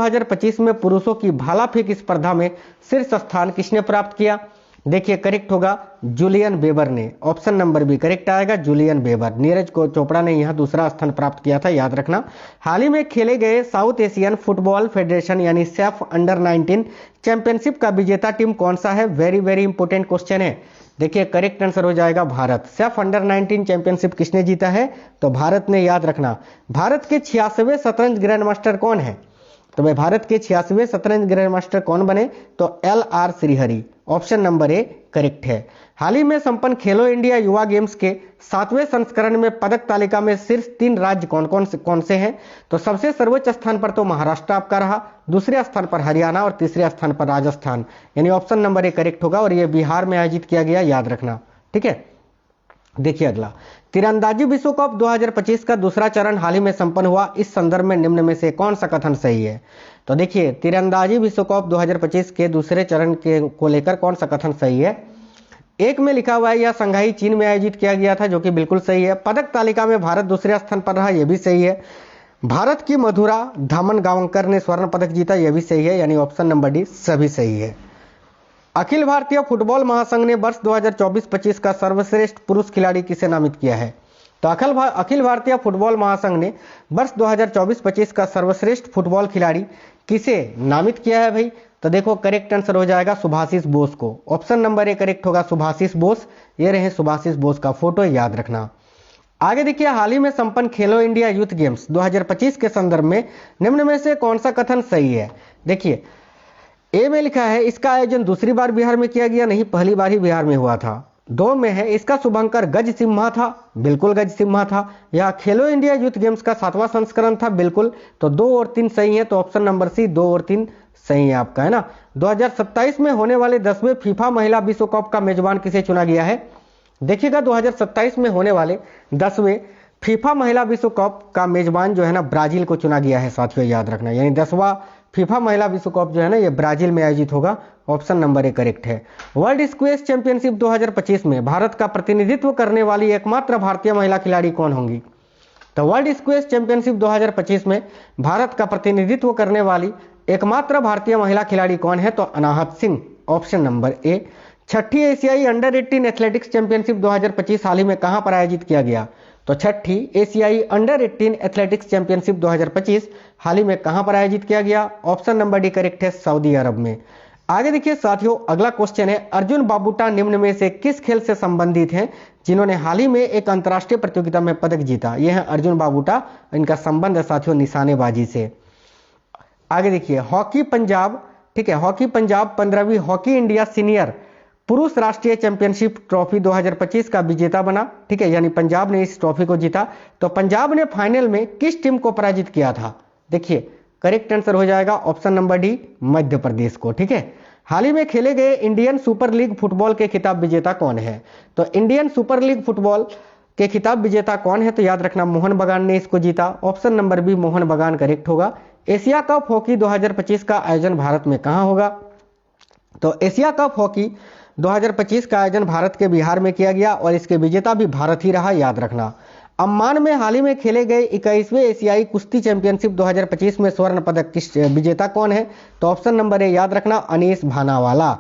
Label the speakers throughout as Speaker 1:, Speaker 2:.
Speaker 1: 2025 में पुरुषों की भाला फेंक स्पर्धा में शीर्ष स्थान किसने प्राप्त किया? देखिए करेक्ट होगा जूलियन बेबर ने। ऑप्शन नंबर बी करेक्ट आएगा, जूलियन बेबर। नीरज चोपड़ा ने यहां दूसरा स्थान प्राप्त किया था, याद रखना। हाल ही में खेले गए साउथ एशियन फुटबॉल फेडरेशन यानी सैफ अंडर 19 चैंपियनशिप का विजेता टीम कौन सा है? वेरी वेरी इंपोर्टेंट क्वेश्चन है। देखिए करेक्ट आंसर हो जाएगा भारत। सैफ अंडर 19 चैंपियनशिप किसने जीता है? तो भारत ने, याद रखना। भारत के 86वें शतरंज ग्रैंड मास्टर कौन है? तो भाई भारत के 86वें शतरंज ग्रैंड मास्टर कौन बने? तो LR Shrihari. Option number A correct है। हाल ही में संपन्न खेलो इंडिया युवा गेम्स के 7वें संस्करण में पदक तालिका में शीर्ष 3 राज्य कौन से हैं? तो सबसे सर्वोच्च स्थान पर तो महाराष्ट्र आपका रहा, दूसरे स्थान पर हरियाणा और तीसरे स्थान पर राजस्थान, यानी ऑप्शन नंबर ए करेक्ट होगा। और यह बिहार में आयोजित किया गया, याद रखना, ठीक है। देखिए अगला, तीरंदाजी विश्व कप 2025 का दूसरा चरण हाल ही में संपन्न हुआ। इस संदर्भ में निम्न में से कौन सा कथन सही है? तो देखिए तीरंदाजी विश्व कप 2025 के दूसरे चरण को लेकर कौन सा कथन सही है? एक में लिखा हुआ है यह संघाई चीन में आयोजित किया गया था, जो कि बिल्कुल सही है। पदक तालिका में भारत दूसरे स्थान पर रहा, यह भी सही है। भारत की मधुरा धामनगांवकर ने स्वर्ण पदक जीता, यह भी सही है, यानी ऑप्शन नंबर डी सभी सही है। अखिल भारतीय फुटबॉल महासंघ ने वर्ष 2024-25 का सर्वश्रेष्ठ पुरुष खिलाड़ी किसे नामित किया है? तो अखिल भारतीय फुटबॉल महासंघ ने वर्ष 2024-25 का सर्वश्रेष्ठ फुटबॉल खिलाड़ी किसे नामित किया है भाई? तो देखो करेक्ट आंसर हो जाएगा सुभाषिस बोस को। ऑप्शन नंबर ए करेक्ट होगा, सुभाषिस बोस। ये रहे सुभाषिस बोस का फोटो, याद रखना। आगे देखिए, हाल ही में संपन्न खेलो इंडिया यूथ गेम्स 2025 के संदर्भ में निम्न में से कौन सा कथन सही है? देखिए ए में लिखा है इसका आयोजन दूसरी बार बिहार में किया गया, नहीं पहली बार ही बिहार में हुआ था। 2 में है इसका शुभंकर गज सिम्हा था, बिल्कुल गज सिम्हा था। यह खेलो इंडिया यूथ गेम्स का 7वां संस्करण था, बिल्कुल। तो 2 और 3 सही है, तो ऑप्शन नंबर सी 2 और 3 सही है आपका, है ना। 2027 में होने वाले 10वें फीफा महिला विश्व कप का मेजबान किसे चुना गया है? देखिएगा 2027 में होने वाले 10वें फीफा महिला विश्व कप का मेजबान जो है ना ब्राजील को चुना गया है साथियों, याद रखना। यानी 10वां फीफा महिला विश्व कप जो है ना ये ब्राजील में आयोजित होगा। ऑप्शन नंबर ए करेक्ट है। वर्ल्ड स्क्वैश चैंपियनशिप 2025 में भारत का प्रतिनिधित्व करने वाली एकमात्र भारतीय महिला खिलाड़ी कौन होंगी? तो वर्ल्ड स्क्वैश चैंपियनशिप 2025 में भारत का प्रतिनिधित्व करने वाली एकमात्र भारतीय महिला खिलाड़ी कौन है? तो Anahat Singh. Option number A. 6ठी एशियाई अंडर 18 एथलेटिक्स चैंपियनशिप 2025 हाल ही में कहां पर आयोजित किया गया? तो 6ठी एशियाई अंडर 18 एथलेटिक्स चैंपियनशिप 2025 हाल ही में कहां पर आयोजित किया गया? ऑप्शन नंबर डी करेक्ट है, सऊदी अरब में। आगे देखिए साथियों, अगला क्वेश्चन है, अर्जुन बाबूटा निम्न में से किस खेल से संबंधित हैं जिन्होंने हाल ही में एक अंतर्राष्ट्रीय प्रतियोगिता में पदक जीता? यह है अर्जुन बाबूटा, इनका संबंध है साथियों निशानेबाजी से। आगे देखिए, हॉकी पंजाब, ठीक है, हॉकी पंजाब 15वीं हॉकी इंडिया सीनियर पुरुष राष्ट्रीय चैंपियनशिप ट्रॉफी 2025 का विजेता बना, ठीक है, यानी पंजाब ने इस ट्रॉफी को जीता। तो पंजाब ने फाइनल में किस टीम को पराजित किया था? देखिए करेक्ट आंसर हो जाएगा option number D, Madhya Pradesh को, ठीक है। हाल ही में खेले गए इंडियन सुपर लीग फुटबॉल के खिताब विजेता कौन है? तो इंडियन सुपर लीग फुटबॉल के खिताब विजेता कौन है? तो याद रखना मोहन बगान ने इसको जीता। ऑप्शन नंबर बी मोहन बगान करेक्ट होगा। एशिया कप हॉकी 2025 का आयोजन भारत में कहां होगा? तो एशिया कप हॉकी 2025 का आयोजन भारत के बिहार में किया गया और इसके विजेता भी भारत ही रहा, याद रखना। अम्मान में हाल ही में खेले गए 21वें एशियाई कुश्ती चैंपियनशिप 2025 में स्वर्ण पदक किस विजेता कौन है? तो ऑप्शन नंबर ए याद रखना, अनीस भानावाला।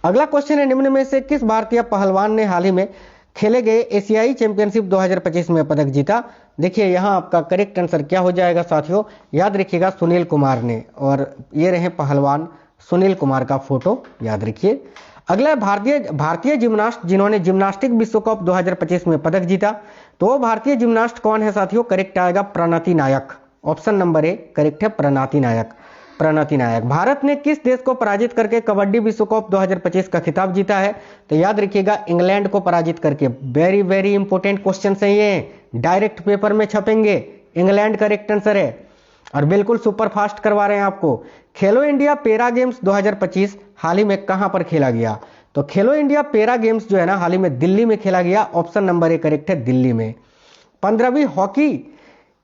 Speaker 1: अगला क्वेश्चन है, निम्न में से किस भारतीय पहलवान ने हाल ही में खेले गए एशियाई चैंपियनशिप 2025 में पदक जीता? देखिए यहां आपका करेक्ट आंसर क्या हो जाएगा साथियों, याद रखिएगा सुनील कुमार ने। और ये रहे पहलवान सुनील कुमार का फोटो, याद रखिए। अगला भारतीय जिम्नास्ट जिन्होंने जिम्नास्टिक विश्व कप 2025 में पदक जीता, तो वो भारतीय जिम्नास्ट कौन है साथियों? करेक्ट आएगा प्रणति नायक। ऑप्शन नंबर ए करेक्ट है, प्रणति नायक। प्रणति नायक। भारत ने किस देश को पराजित करके कबड्डी विश्व कप 2025 का खिताब जीता है? तो याद रखिएगा इंग्लैंड को पराजित करके। वेरी वेरी इंपॉर्टेंट क्वेश्चन है ये, डायरेक्ट पेपर में छपेंगे। इंग्लैंड करेक्ट आंसर है और बिल्कुल सुपर फास्ट करवा रहे हैं आपको। खेलो इंडिया पैरा गेम्स 2025 हाल ही में कहां पर खेला गया? तो खेलो इंडिया पैरा गेम्स जो है ना हाल ही में दिल्ली में खेला गया। ऑप्शन नंबर ए करेक्ट है, दिल्ली में। 15वीं हॉकी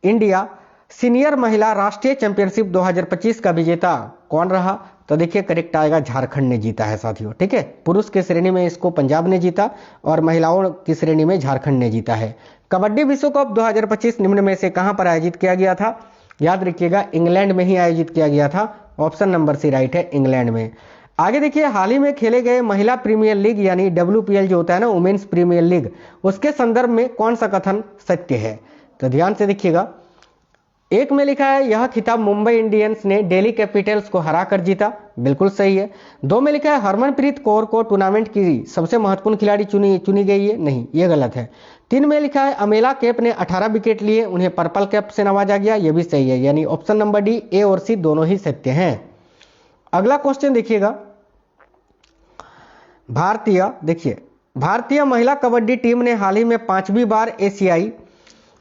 Speaker 1: इंडिया सीनियर महिला राष्ट्रीय चैंपियनशिप 2025 का विजेता कौन रहा? तो देखिए करेक्ट आएगा, झारखंड ने जीता है साथियों, ठीक है। पुरुष की श्रेणी में इसको पंजाब ने जीता और महिलाओं की श्रेणी में झारखंड ने जीता है। कबड्डी विश्व कप 2025 निम्न में से कहां पर आयोजित किया गया था? याद रखिएगा इंग्लैंड में ही आयोजित किया गया था। ऑप्शन नंबर सी राइट है, इंग्लैंड में। आगे देखिए, हाल ही में खेले गए महिला प्रीमियर लीग यानी WPL जो होता है ना, वुमेन्स प्रीमियर लीग, उसके संदर्भ में कौन सा कथन सत्य है? तो ध्यान से देखिएगा। एक में लिखा है यह खिताब मुंबई इंडियंस ने दिल्ली कैपिटल्स को हराकर जीता, बिल्कुल सही है। 2 में लिखा है हरमनप्रीत कौर को टूर्नामेंट की सबसे महत्वपूर्ण खिलाड़ी चुनी गई है, नहीं, ये गलत है। 3 में लिखा है अमेला कैप ने 18 विकेट लिए, उन्हें पर्पल कैप से नवाजा गया, यह भी सही है, यानी ऑप्शन नंबर डी, ए और सी दोनों ही सत्य हैं। अगला क्वेश्चन देखिएगा, भारतीय महिला कबड्डी टीम ने हाल ही में 5वीं बार एशियाई,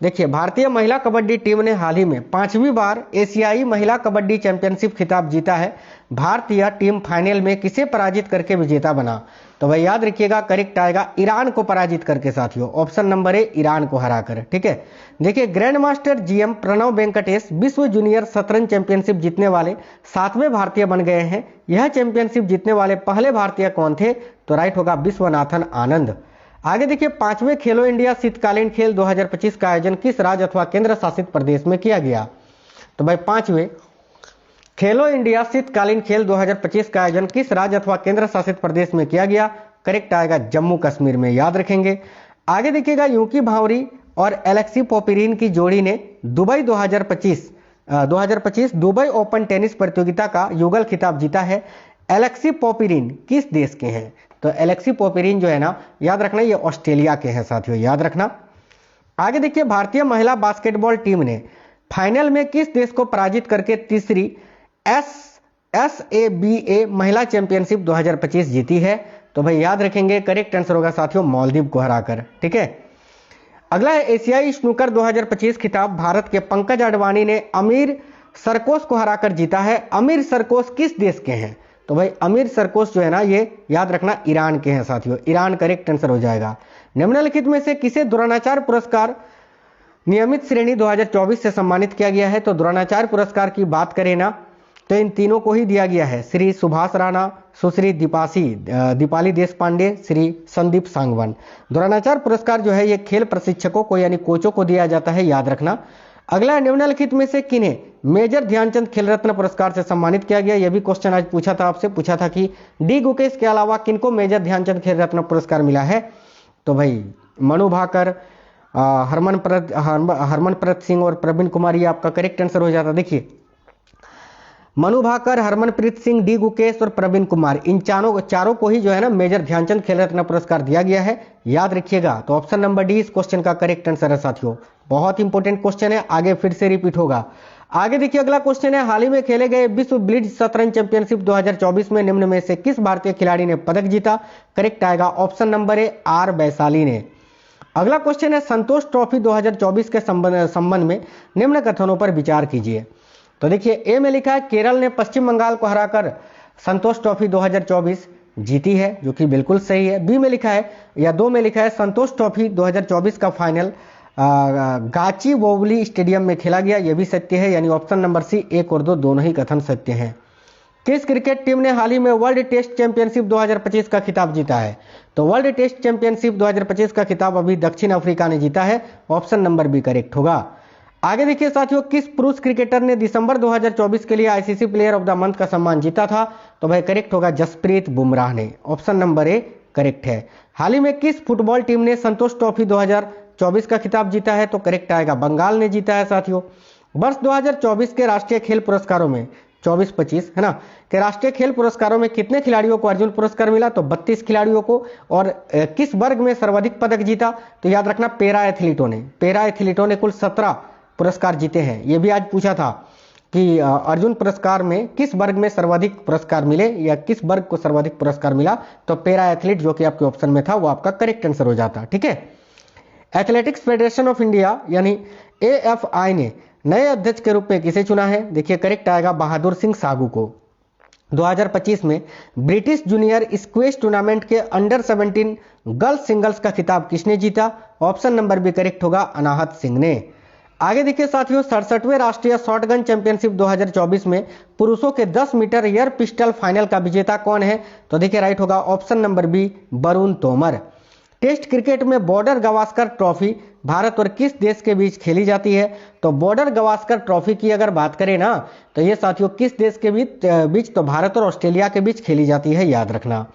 Speaker 1: देखिए भारतीय महिला कबड्डी टीम ने हाल ही में 5वीं बार एशियाई महिला कबड्डी चैंपियनशिप खिताब जीता है। भारतीय टीम फाइनल में किसे पराजित करके विजेता बना? तो भाई याद रखिएगा, करेक्ट आएगा ईरान को पराजित करके साथियों, ऑप्शन नंबर ए, ईरान को हराकर। ठीक है, देखिए grandmaster GM Pranav Venkatesh विश्व जूनियर शतरंज चैंपियनशिप जीतने वाले 7वें भारतीय बन गए हैं। यह चैंपियनशिप जीतने वाले पहले भारतीय कौन थे? तो राइट होगा विश्वनाथन आनंद। आगे देखिए, 5वें खेलो इंडिया शीतकालीन खेल 2025 का आयोजन किस राज्य अथवा केंद्र शासित प्रदेश में किया गया? तो भाई 5वें खेलो इंडिया शीतकालीन खेल 2025 का आयोजन किस राज्य अथवा केंद्र शासित प्रदेश में किया गया? करेक्ट आएगा जम्मू कश्मीर में, याद रखेंगे। आगे देखिएगा, यूकी भावरी और एलेक्सी पोपिरिन की जोड़ी ने दुबई 2025 दुबई ओपन टेनिस प्रतियोगिता का युगल खिताब जीता है। एलेक्सी पोपिरिन किस देश के हैं? तो एलेक्सी पोपिरिन जो है ना, याद रखना ये ऑस्ट्रेलिया के हैं साथियों, याद रखना। आगे देखिए, भारतीय महिला बास्केटबॉल टीम ने फाइनल में किस देश को पराजित करके तीसरी SABA महिला चैंपियनशिप 2025 जीती है? तो भाई याद रखेंगे, करेक्ट आंसर होगा साथियों मालदीव को हराकर। ठीक है, अगला है एशियाई स्नूकर 2025 खिताब भारत के पंकज अडवाणी ने अमीर सरकोस को हराकर जीता है। अमीर सरकोस किस देश के हैं? तो भाई अमीर सरकोस जो है ना, ये याद रखना ईरान के हैं साथियों, ईरान करेक्ट आंसर हो जाएगा। निम्नलिखित में से किसे द्रोणाचार्य पुरस्कार नियमित श्रेणी 2024 से सम्मानित किया गया है? तो द्रोणाचार्य पुरस्कार की बात करें ना, तो इन तीनों को ही दिया गया है, श्री सुभाष राणा, सुश्री दीपाली देशपांडे, श्री संदीप सांगवान। द्रोणाचार्य पुरस्कार जो है ये खेल प्रशिक्षकों को यानी कोचों को दिया जाता है, याद रखना। अगला, निम्नलिखित में से किन्हें मेजर ध्यानचंद खेल रत्न पुरस्कार से सम्मानित किया गया? यह भी क्वेश्चन आज पूछा था आपसे, पूछा था कि डी गुकेश के अलावा किनको मेजर ध्यानचंद खेल रत्न पुरस्कार मिला है? तो भाई मनु भाकर, हरमनप्रीत सिंह और प्रवीण कुमार, ये आपका करेक्ट आंसर हो जाता। देखिए मनु भाकर, हरमनप्रीत सिंह, डी गुकेश और प्रवीण कुमार, इन चारों को ही जो है ना मेजर ध्यानचंद खेल रत्न पुरस्कार दिया गया है, याद रखिएगा। तो ऑप्शन नंबर डी इस क्वेश्चन का करेक्ट आंसर है साथियों, बहुत इंपॉर्टेंट क्वेश्चन है, आगे फिर से रिपीट होगा। आगे देखिए, अगला क्वेश्चन है, हाल ही में खेले गए विश्व ब्लिट्ज शतरंज चैंपियनशिप 2024 में निम्न में से किस भारतीय खिलाड़ी ने पदक जीता? करेक्ट आएगा option number A, R Vaishali ने। अगला क्वेश्चन है, संतोष ट्रॉफी 2024 के संबंध में निम्न कथनों पर विचार कीजिए। तो देखिए, ए में लिखा है केरल ने पश्चिम बंगाल को हराकर संतोष ट्रॉफी 2024 जीती है, जो कि बिल्कुल सही है। बी में लिखा है या 2 में लिखा है संतोष ट्रॉफी 2024 का फाइनल गाचीबोवली स्टेडियम में खेला गया, यह भी सत्य है, यानी ऑप्शन नंबर सी 1 और 2 दोनों ही कथन सत्य हैं। किस क्रिकेट टीम ने हाल ही में वर्ल्ड टेस्ट चैंपियनशिप 2025 का खिताब जीता है? तो वर्ल्ड टेस्ट चैंपियनशिप 2025 का खिताब अभी दक्षिण अफ्रीका ने जीता है, ऑप्शन नंबर बी करेक्ट होगा। आगे देखिए साथियों, किस पुरुष क्रिकेटर ने दिसंबर 2024 के लिए ICC player of the month का सम्मान जीता था? तो भाई करेक्ट होगा जसप्रीत बुमराह ने, ऑप्शन नंबर ए करेक्ट है। हाल ही में किस फुटबॉल टीम ने संतोष ट्रॉफी 2024 का खिताब जीता है? तो करेक्ट आएगा बंगाल ने जीता है साथियों। वर्ष 2024 के राष्ट्रीय खेल पुरस्कारों में 24-25 है ना, कि राष्ट्रीय खेल पुरस्कारों में कितने खिलाड़ियों को अर्जुन पुरस्कार मिला? तो 32 खिलाड़ियों को। और किस वर्ग में सर्वाधिक पदक जीता? तो याद रखना पैरा एथलीटों ने कुल 17 पुरस्कार जीते हैं। यह भी आज पूछा था कि अर्जुन पुरस्कार में किस वर्ग में सर्वाधिक पुरस्कार मिले या किस वर्ग को सर्वाधिक पुरस्कार मिला? तो पैरा एथलीट जो कि आपके ऑप्शन में था वो आपका करेक्ट आंसर हो जाता। ठीक है, एथलेटिक्स फेडरेशन ऑफ इंडिया यानी AFI ने नए अध्यक्ष के रूप में किसे चुना है? देखिए करेक्ट आएगा बहादुर सिंह सागू को। 2025 में ब्रिटिश जूनियर स्क्वैश टूर्नामेंट के अंडर 17 गर्ल्स सिंगल्स का खिताब किसने जीता? ऑप्शन नंबर बी करेक्ट होगा अनाहत सिंह ने। आगे देखिए साथियों, 67वें राष्ट्रीय शॉटगन चैंपियनशिप 2024 में पुरुषों के 10 मीटर एयर पिस्टल फाइनल का विजेता कौन है? तो देखिए राइट होगा option number B Varun Tomar. Test cricket में बॉर्डर गावस्कर ट्रॉफी भारत और किस देश के बीच खेली जाती है? तो बॉर्डर गावस्कर ट्रॉफी की अगर बात करें ना, तो ये साथियों किस देश के बीच तो भारत और ऑस्ट्रेलिया के बीच खेली जाती है, याद रखना।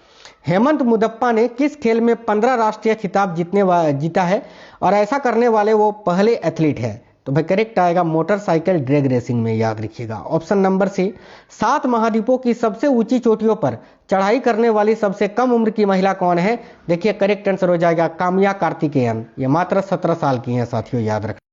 Speaker 1: हेमंत मुदप्पा ने किस खेल में 15 राष्ट्रीय खिताब जीता है और ऐसा करने वाले वो पहले एथलीट है? तो भाई करेक्ट आएगा मोटरसाइकिल ड्रैग रेसिंग में, याद रखिएगा। ऑप्शन नंबर सी, 7 महाद्वीपों की सबसे ऊंची चोटियों पर चढ़ाई करने वाली सबसे कम उम्र की महिला कौन है? देखिए करेक्ट आंसर हो जाएगा काम्या कार्तिकेयन। ये मात्र 17 साल की हैं साथियों, याद रखना।